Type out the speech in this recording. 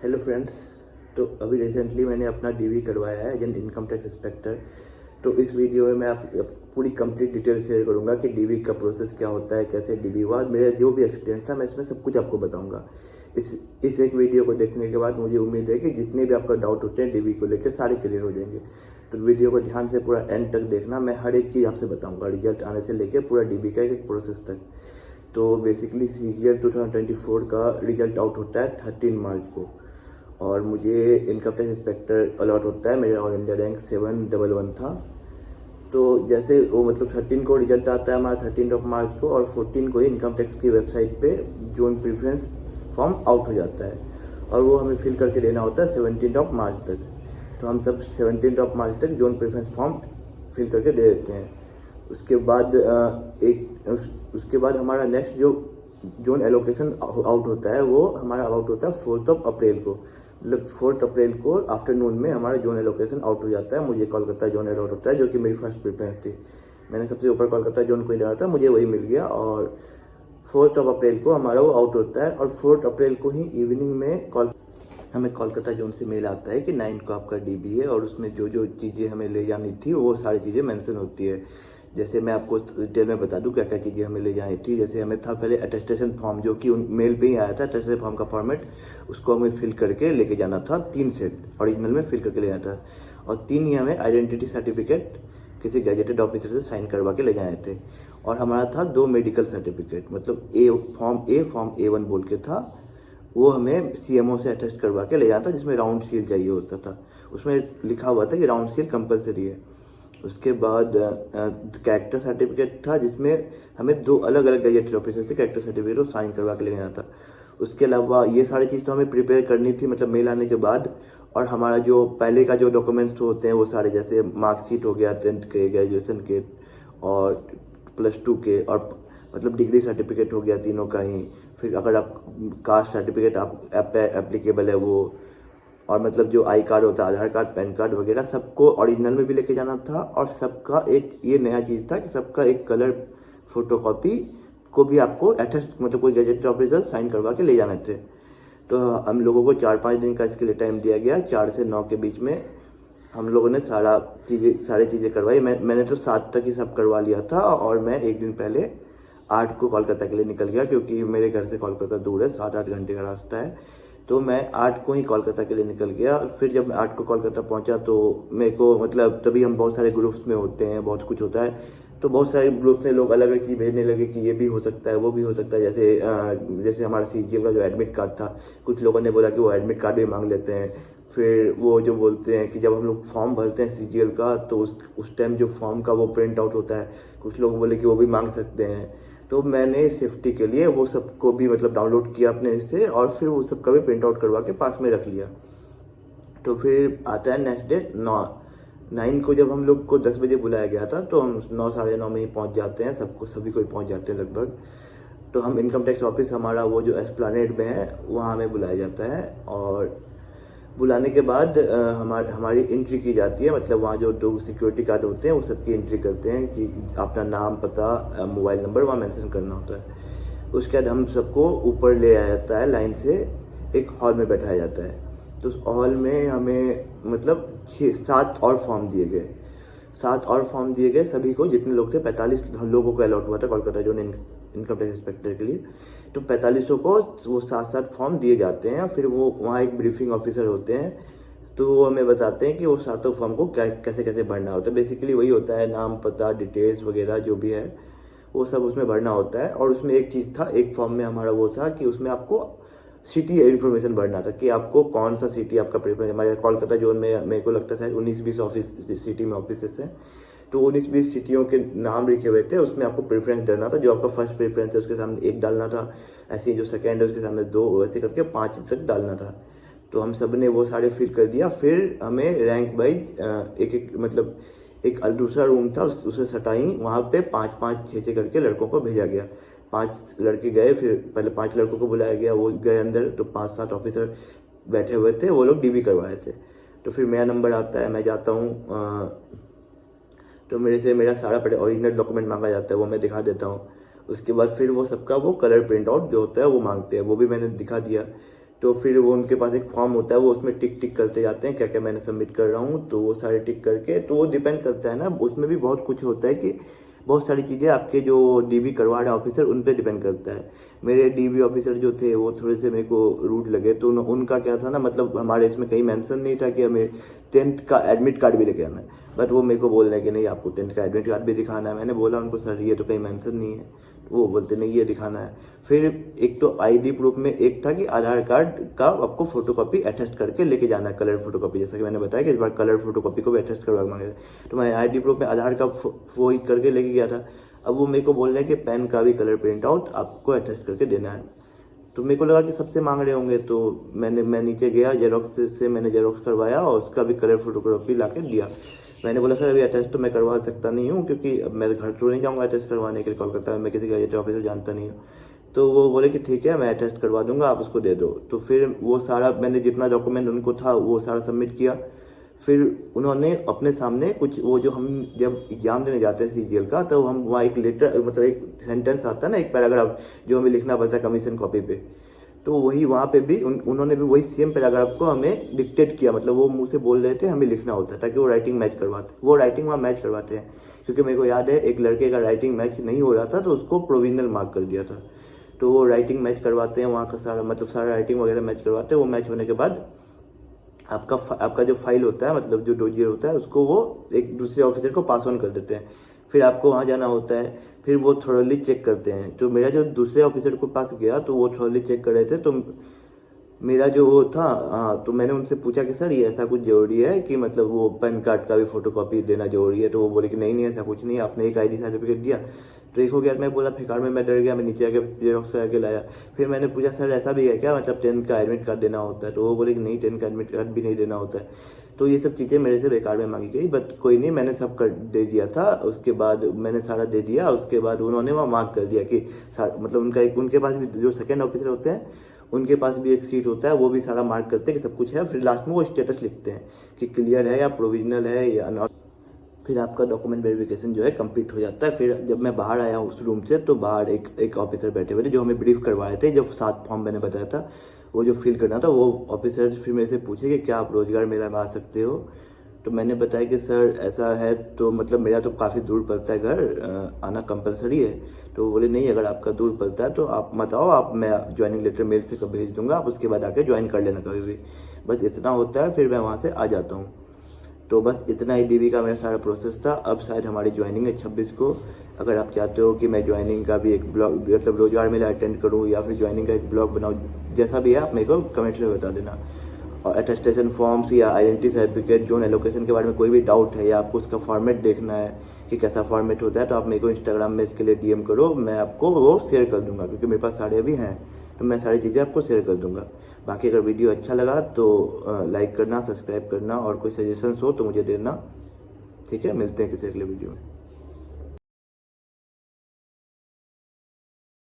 Hello friends. तो अभी recently मैंने अपना डीवी करवाया है as an income tax inspector. तो इस वीडियो में मैं पूरी कंप्लीट डिटेल शेयर करूंगा कि डीवी का प्रोसेस क्या होता है, कैसे डीवी हुआ, मेरा जो भी एक्सपीरियंस था मैं इसमें सब कुछ आपको बताऊंगा। इस एक वीडियो को देखने के बाद मुझे उम्मीद है कि जितने भी आपका डाउट होते हैं डीवी को लेकर सारे क्लियर हो जाएंगे। तो वीडियो को ध्यान से पूरा एंड तक देखना, मैं हर एक चीज़ आपसे बताऊँगा, रिजल्ट आने से लेकर पूरा डीवी का एक प्रोसेस तक। तो बेसिकली सीजीएल 2024 का रिजल्ट आउट होता है 13 मार्च को, और मुझे इनकम टैक्स इंस्पेक्टर अलॉट होता है। मेरा ऑल इंडिया रैंक 711 था। तो जैसे वो मतलब 13 को रिजल्ट आता है हमारा 13 मार्च को, और 14 को ही इनकम टैक्स की वेबसाइट पे जोन प्रेफरेंस फॉर्म आउट हो जाता है, और वो हमें फिल करके देना होता है 17 मार्च तक। तो हम सब 17 मार्च तक जोन प्रेफरेंस फॉर्म फिल करके दे देते हैं। उसके बाद उसके बाद हमारा नेक्स्ट जो जोन एलोकेशन आउट होता है वो हमारा आउट होता है 4 अप्रैल को। मतलब 4 अप्रैल को आफ्टरनून में हमारा जोन एलोकेशन आउट हो जाता है। मुझे कोलकाता जोन अलॉट होता है, जो कि मेरी फर्स्ट प्रेफरेंस थी। मैंने सबसे ऊपर कोलकाता जोन को ही डाला था, मुझे वही मिल गया। और 4 अप्रैल को हमारा वो आउट होता है, और 4 अप्रैल को ही इवनिंग में हमें कोलकाता जोन से मेल आता है कि 9 को आपका डीबी है, और उसमें जो जो चीज़ें हमें ले जानी थी वो सारी चीज़ें मेंशन होती है। जैसे मैं आपको डिटेल में बता दूं क्या क्या चीज़ें हमें ले जानी थी। जैसे हमें था पहले अटेस्टेशन फॉर्म, जो कि मेल पे ही आया था, अटेस्टेशन फॉर्म का फॉर्मेट, उसको हमें फिल करके लेके जाना था। 3 सेट ओरिजिनल में फिल करके ले जाना था, और 3 ही हमें आइडेंटिटी सर्टिफिकेट किसी गैजेटेड ऑफिसर से साइन करवा के ले जाए थे। और हमारा था 2 मेडिकल सर्टिफिकेट, मतलब फॉर्म A1 बोल के था, वो हमें सीएमओ से अटेस्ट करवा के ले जाना था, जिसमें राउंड सील चाहिए होता था। उसमें लिखा हुआ था कि राउंड सील कंपलसरी है। उसके बाद कैरेक्टर सर्टिफिकेट था, जिसमें हमें 2 अलग अलग गैजेटेड ऑफिसर से कैरेक्टर सर्टिफिकेट साइन करवा के ले जाना था। उसके अलावा ये सारी चीज़ तो हमें प्रिपेयर करनी थी, मतलब मेल आने के बाद। और हमारा जो पहले का जो डॉक्यूमेंट्स होते हैं वो सारे, जैसे मार्कशीट हो गया 10th के, ग्रेजुएशन के, और +2 के, और मतलब डिग्री सर्टिफिकेट हो गया तीनों का ही। फिर अगर आप कास्ट सर्टिफिकेट आप एप्लीकेबल है वो, और मतलब जो आई कार्ड होता है, आधार कार्ड, पैन कार्ड वगैरह, सबको ओरिजिनल में भी लेके जाना था। और सबका एक ये नया चीज़ था कि सबका एक कलर फोटोकॉपी को भी आपको अटेस्ट, मतलब कोई गैजेटेड ऑफिसर साइन करवा के ले जाने थे। तो हम लोगों को 4-5 दिन का इसके लिए टाइम दिया गया। 4 से 9 के बीच में हम लोगों ने सारी चीज़ें करवाई। मैंने तो 7 तक ही सब करवा लिया था, और मैं एक दिन पहले 8 को कोलकाता के लिए निकल गया, क्योंकि मेरे घर से कोलकाता दूर है, 7-8 घंटे का रास्ता है। तो मैं 8 को ही कोलकाता के लिए निकल गया। फिर जब मैं 8 को कोलकाता पहुंचा तो मेरे को, मतलब तभी हम बहुत सारे ग्रुप्स में होते हैं, बहुत कुछ होता है, तो बहुत सारे ग्रुप्स में लोग अलग अलग चीज़ भेजने लगे कि ये भी हो सकता है, वो भी हो सकता है। जैसे हमारा सीजीएल का जो एडमिट कार्ड था, कुछ लोगों ने बोला कि वो एडमिट कार्ड भी मांग लेते हैं। फिर वो जो बोलते हैं कि जब हम लोग फॉर्म भरते हैं सीजीएल का, तो उस टाइम जो फॉर्म का वो प्रिंट आउट होता है, कुछ लोग बोले कि वो भी मांग सकते हैं। तो मैंने सेफ्टी के लिए वो सबको भी मतलब डाउनलोड किया अपने से, और फिर वो सबका भी प्रिंट आउट करवा के पास में रख लिया। तो फिर आता है नेक्स्ट डे 9 को, जब हम लोग को 10 बजे बुलाया गया था, तो हम 9 साढ़े 9 में ही पहुंच जाते हैं, सभी कोई पहुंच जाते हैं लगभग। तो हम इनकम टैक्स ऑफिस, हमारा वो जो एस्प्लानेड में है, वहाँ हमें बुलाया जाता है। और बुलाने के बाद हमारी एंट्री की जाती है, मतलब वहाँ जो 2 सिक्योरिटी गार्ड होते हैं वो सबकी एंट्री करते हैं कि अपना नाम, पता, मोबाइल नंबर वहाँ मेंशन करना होता है। उसके बाद हम सबको ऊपर ले आया जाता है, लाइन से एक हॉल में बैठाया जाता है। तो उस हॉल में हमें मतलब 7 और फॉर्म दिए गए। 7 और फॉर्म दिए गए सभी को, जितने लोग थे, 45 हम लोगों को अलॉट हुआ था Kolkata zone income tax inspector के लिए। तो 4500 को वो 7-7 फॉर्म दिए जाते हैं। फिर वो वहाँ एक ब्रीफिंग ऑफिसर होते हैं, तो वो हमें बताते हैं कि वो 7 फॉर्म को कैसे कैसे भरना होता है। बेसिकली वही होता है, नाम, पता, डिटेल्स वगैरह जो भी है वो सब उसमें भरना होता है। और उसमें एक चीज़ था, एक फॉर्म में हमारा वो था कि उसमें आपको सिटी इन्फॉर्मेशन भरना था, कि आपको कौन सा सिटी आपका प्रेफरेंस। हमारे कोलकाता जोन में मेरे को लगता है 19-20 ऑफिस सिटी में ऑफिस है। तो 19-20 सिटियों के नाम लिखे हुए थे, उसमें आपको प्रेफरेंस डालना था। जो आपका फर्स्ट प्रेफरेंस है उसके सामने 1 डालना था, ऐसे जो सेकंड है उसके सामने 2, वैसे करके 5 तक डालना था। तो हम सब ने वो सारे फिल कर दिया। फिर हमें रैंक वाइज एक एक, मतलब एक दूसरा रूम था, उसे सटाई, वहाँ पे 5-5, 6-6 करके लड़कों को भेजा गया। 5 लड़के गए, फिर पहले 5 लड़कों को बुलाया गया, वो गए अंदर। तो 5-7 ऑफिसर बैठे हुए थे, वो लोग डीबी करवाए थे। तो फिर मेरा नंबर आता है, मैं जाता हूँ। तो मेरे से मेरा सारा ओरिजिनल डॉक्यूमेंट मांगा जाता है, वो मैं दिखा देता हूँ। उसके बाद फिर वो सबका वो कलर प्रिंट आउट जो होता है वो मांगते हैं, वो भी मैंने दिखा दिया। तो फिर वो उनके पास एक फॉर्म होता है, वो उसमें टिक टिक करते जाते हैं क्या क्या मैंने सबमिट कर रहा हूँ, तो वो सारे टिक करके, तो वो डिपेंड करता है ना, उसमें भी बहुत कुछ होता है कि बहुत सारी चीज़ें आपके जो डीबी करवा रहे ऑफिसर उन पे डिपेंड करता है। मेरे डीबी ऑफिसर जो थे वो थोड़े से मेरे को रूड लगे, तो उनका क्या था ना, मतलब हमारे इसमें कहीं मेंशन नहीं था कि हमें 10th का एडमिट कार्ड भी लेके आना है, बट वो मेरे को बोल रहे हैं कि नहीं आपको 10th का एडमिट कार्ड भी दिखाना है। मैंने बोला उनको सर ये तो कहीं मेंशन नहीं है, तो वो बोलते नहीं ये दिखाना है। फिर एक तो आईडी प्रूफ में एक था कि आधार कार्ड का आपको फोटोकॉपी अटेस्ट करके लेके जाना है, कलर फोटोकॉपी, जैसा कि मैंने बताया कि इस बार कलर फोटोकॉपी को भी अटेस्ट करवा मांगे थे, तो मैं आईडी प्रूफ में आधार का वो ही करके लेके गया था। अब वो मेरे को बोल रहे हैं कि पेन का भी कलर प्रिंट आउट आपको अटेस्ट करके देना है, तो मेरे को लगा कि सबसे मांग रहे होंगे, तो मैं नीचे गया, जेरोक्स से मैंने जेरोक्स करवाया और उसका भी कलर फोटोकॉपी ला के दिया। मैंने बोला सर अभी अटेस्ट तो मैं करवा सकता नहीं हूँ, क्योंकि अब मैं घर तो नहीं जाऊँगा अटेस्ट करवाने के लिए कोलकाता में, मैं किसी गैजेट ऑफिसर जानता नहीं हूँ। तो वो बोले कि ठीक है मैं अटेस्ट करवा दूंगा, आप उसको दे दो। तो फिर वो सारा मैंने जितना डॉक्यूमेंट उनको था वो सारा सबमिट किया। फिर उन्होंने अपने सामने कुछ वो जो हम जब एग्जाम देने जाते हैं सीजीएल का, तो हम वहाँ एक लेटर, मतलब एक सेंटेंस आता है ना, एक पैराग्राफ जो हमें लिखना पड़ता है कमीशन कॉपी पे, तो वही वहाँ पे भी उन्होंने भी वही सेम पैराग्राफ को हमें डिक्टेट किया, मतलब वो मुंह से बोल रहे थे, हमें लिखना होता है ताकि वो राइटिंग मैच करवाते, वो राइटिंग वहाँ मैच करवाते हैं। क्योंकि मेरे को याद है एक लड़के का राइटिंग मैच नहीं हो रहा था, तो उसको प्रोविजनल मार्क कर दिया था। तो वो राइटिंग मैच करवाते हैं वहाँ का सारा, मतलब सारा राइटिंग वगैरह मैच करवाते हैं। वो मैच होने के बाद आपका जो फाइल होता है, मतलब जो डोजियर होता है, उसको वो एक दूसरे ऑफिसर को पास ऑन कर देते हैं। फिर आपको वहाँ जाना होता है, फिर वो थोरली चेक करते हैं। तो मेरा जो दूसरे ऑफिसर को पास गया, तो वो थोरली चेक कर रहे थे, तो मेरा जो वो था, हाँ, तो मैंने उनसे पूछा कि सर ये ऐसा कुछ जरूरी है कि मतलब वो पैन कार्ड का भी फोटोकॉपी देना जरूरी है, तो वो बोले कि नहीं नहीं ऐसा कुछ नहीं है, आपने एक आईडी सर्टिफिकेट दिया। तो एक हो गया, मैं बोला फिर में मैं डर गया, मैं नीचे आके जेरोक्स करा के लाया। फिर मैंने पूछा सर ऐसा भी है क्या, मतलब 10th का एडमिट कार्ड देना होता है, तो वो बोले कि नहीं 10th का एडमिट कार्ड भी नहीं देना होता है। तो ये सब चीज़ें मेरे से बेकार में मांगी गई, बट कोई नहीं, मैंने सब कर दे दिया था। उसके बाद मैंने सारा दे दिया, उसके बाद उन्होंने वहाँ मार्क कर दिया कि मतलब उनका एक, उनके पास भी जो सेकेंड ऑफिसर होते हैं उनके पास भी एक सीट होता है, वो भी सारा मार्क करते हैं कि सब कुछ है। फिर लास्ट में वो स्टेटस लिखते हैं कि क्लियर है या प्रोविजनल है या नॉट। फिर आपका डॉक्यूमेंट वेरिफिकेशन जो है कंप्लीट हो जाता है। फिर जब मैं बाहर आया उस रूम से, तो बाहर एक ऑफिसर बैठे हुए थे जो हमें ब्रीफ करवाए थे, जब 7 फॉर्म मैंने बताया था वो जो फिल करना था, वो ऑफिसर फिर मेरे से पूछे कि क्या आप रोजगार मेला में आ सकते हो। तो मैंने बताया कि सर ऐसा है, तो मतलब मेरा तो काफ़ी दूर पड़ता है घर, आना कंपलसरी है। तो बोले नहीं अगर आपका दूर पड़ता है तो आप मत आओ, आप मैं ज्वाइनिंग लेटर मेल से भेज दूंगा, आप उसके बाद आके ज्वाइन कर लेना कभी भी। बस इतना होता है, फिर मैं वहाँ से आ जाता हूँ। तो बस इतना ही डीबी का मेरा सारा प्रोसेस था। अब शायद हमारी ज्वाइनिंग है 26 को। अगर आप चाहते हो कि मैं ज्वाइनिंग का भी एक ब्लॉग, मतलब रोजगार मेला अटेंड करूँ या फिर ज्वाइनिंग का एक ब्लॉग बनाऊँ, जैसा भी है आप मेरे को कमेंट्स में बता देना। और अटेस्टेशन फॉर्म्स या आइडेंटिटी सर्टिफिकेट, जोन एलोकेशन के बारे में कोई भी डाउट है या आपको उसका फॉर्मेट देखना है कि कैसा फॉर्मेट होता है, तो आप मेरे को इंस्टाग्राम में इसके लिए डीएम करो, मैं आपको वो शेयर कर दूंगा, क्योंकि मेरे पास सारे अभी हैं, तो मैं सारी चीज़ें आपको शेयर कर दूंगा। बाकी अगर वीडियो अच्छा लगा तो लाइक करना, सब्सक्राइब करना, और कोई सजेशंस हो तो मुझे देना। ठीक है, मिलते हैं किसी अगले वीडियो में।